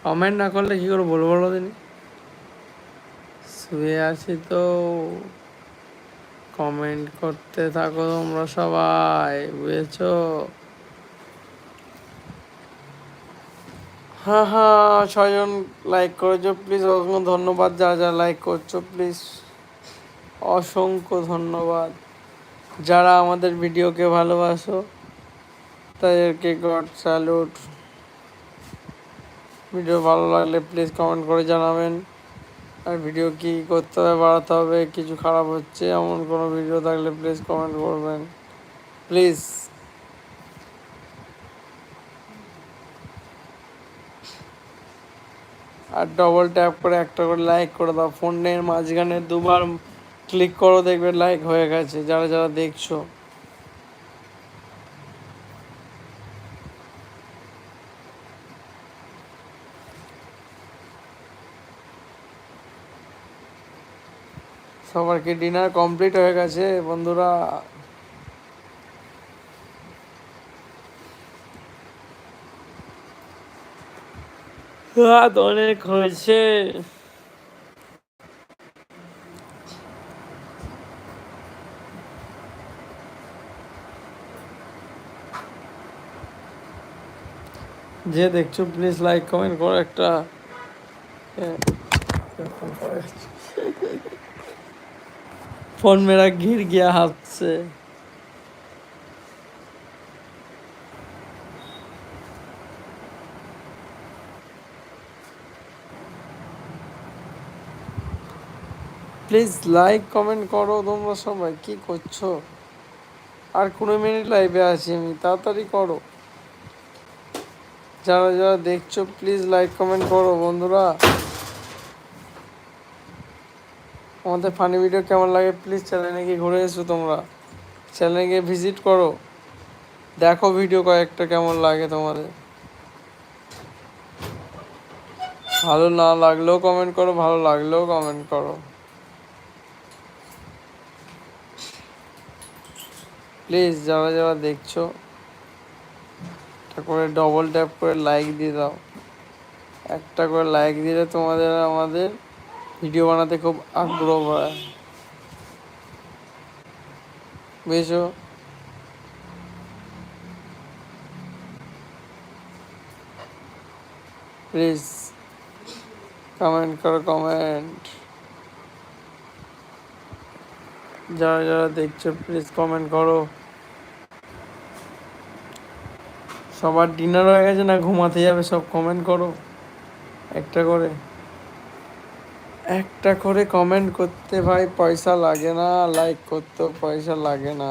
Comment না করলে কী করে বলবো বলো দিন? শুয়ে আছি তো, কমেন্ট করতে থাকো তোমরা সবাই, বুঝেছো? হ্যাঁ হ্যাঁ, 6 জন লাইক করেছো, প্লিজ অসংখ্য ধন্যবাদ। যারা যারা লাইক করছো প্লিজ অসংখ্য ধন্যবাদ। যারা আমাদের ভিডিওকে ভালোবাসো তাদেরকে গড স্যালুট। ভিডিও ভালো লাগলে প্লিজ কমেন্ট করে জানাবেন। আর ভিডিও কি করতে হবে, বাড়াতে হবে, কিছু খারাপ হচ্ছে এমন কোনো ভিডিও থাকলে প্লিজ কমেন্ট করবেন প্লিজ। আর ডবল ট্যাপ করে একটা করে লাইক করে দাও। ফোনের মাঝখানে দুবার ক্লিক করো, দেখবে লাইক হয়ে গেছে। যারা যারা দেখছো সবার কি ডিনার কমপ্লিট হয়ে গেছে বন্ধুরা? রাত অনেক হয়েছে। যে দেখছো প্লিজ লাইক কমেন্ট করো একটা। फोन मेरा गिर गया हाथ से। প্লিজ লাইক কমেন্ট করো তোমরা সবাই, কি করছো? আর 15 মিনিট লাইভে আছি আমি, তাড়াতাড়ি করো। যারা যারা দেখছো প্লিজ লাইক কমেন্ট করো বন্ধুরা। আমাদের ফানি ভিডিও কেমন লাগে প্লিজ চ্যানেলে গিয়ে ঘুরে এসো তোমরা, চ্যানেলে গিয়ে ভিজিট করো, দেখো ভিডিও কয়েকটা কেমন লাগে তোমাদের। ভালো না লাগলেও কমেন্ট করো, ভালো লাগলেও কমেন্ট করো প্লিজ। যারা যারা দেখছো একটা করে ডবল ট্যাপ করে লাইক দিয়ে দাও। একটা করে লাইক দিলে তোমাদের আমাদের ভিডিও বানাতে খুব আগ্রহ হয়, বুঝেছো? প্লিজ কমেন্ট করো, কমেন্ট। যারা যারা দেখছো প্লিজ কমেন্ট করো। সবার ডিনার হয়ে গেছে না ঘুমাতে যাবে? সব কমেন্ট করো একটা করে। একটা করে কমেন্ট করতে ভাই পয়সা লাগে না, লাইক করতেও পয়সা লাগে না।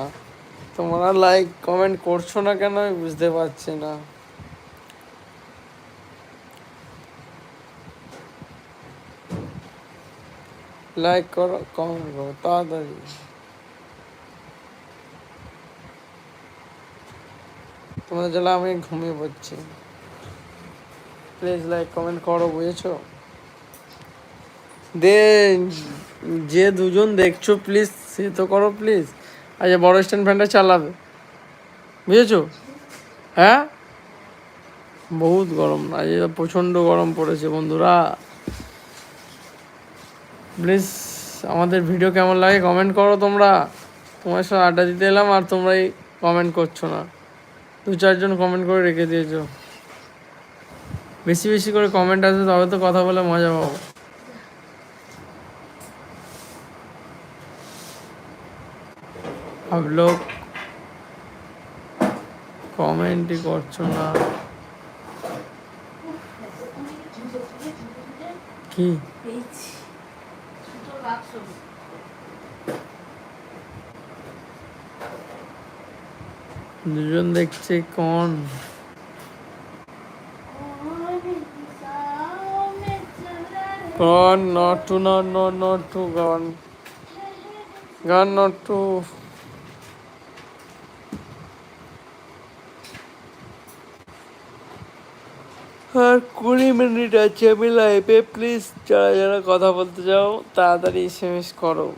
তোমরা লাইক কমেন্ট করছো না কেন আমি বুঝতে পারছি না। লাইক করো, কমেন্ট করো তাড়াতাড়ি। তোমাদের জ্বালা আমি ঘুমিয়ে পড়ছি। প্লিজ লাইক কমেন্ট করো, বুঝেছো? দে যে দুজন দেখছো প্লিজ সে তো করো প্লিজ। আচ্ছা, বড় স্ট্যান্ড ফ্যানটা চালাবে, বুঝেছো? হ্যাঁ, বহুত গরম, আজ প্রচণ্ড গরম পড়েছে বন্ধুরা। প্লিজ আমাদের ভিডিও কেমন লাগে কমেন্ট করো তোমরা। তোমার সাথে আড্ডা দিতে এলাম আর তোমরাই কমেন্ট করছো না। 2-4 জন কমেন্ট করে রেখে দিয়েছো। বেশি বেশি করে কমেন্ট আসবে তবে তো কথা বলে মজা পাবো। आप लोग কমেন্টই করছো না কি? দুজন দেখছে কোন? Gone, not to, not, not, not to, gone. Gone, not to. আর 20 মিনিট আছে আমি লাইভে, প্লিজ যারা যারা কথা বলতে চাও তাড়াতাড়ি এসএমএস করো।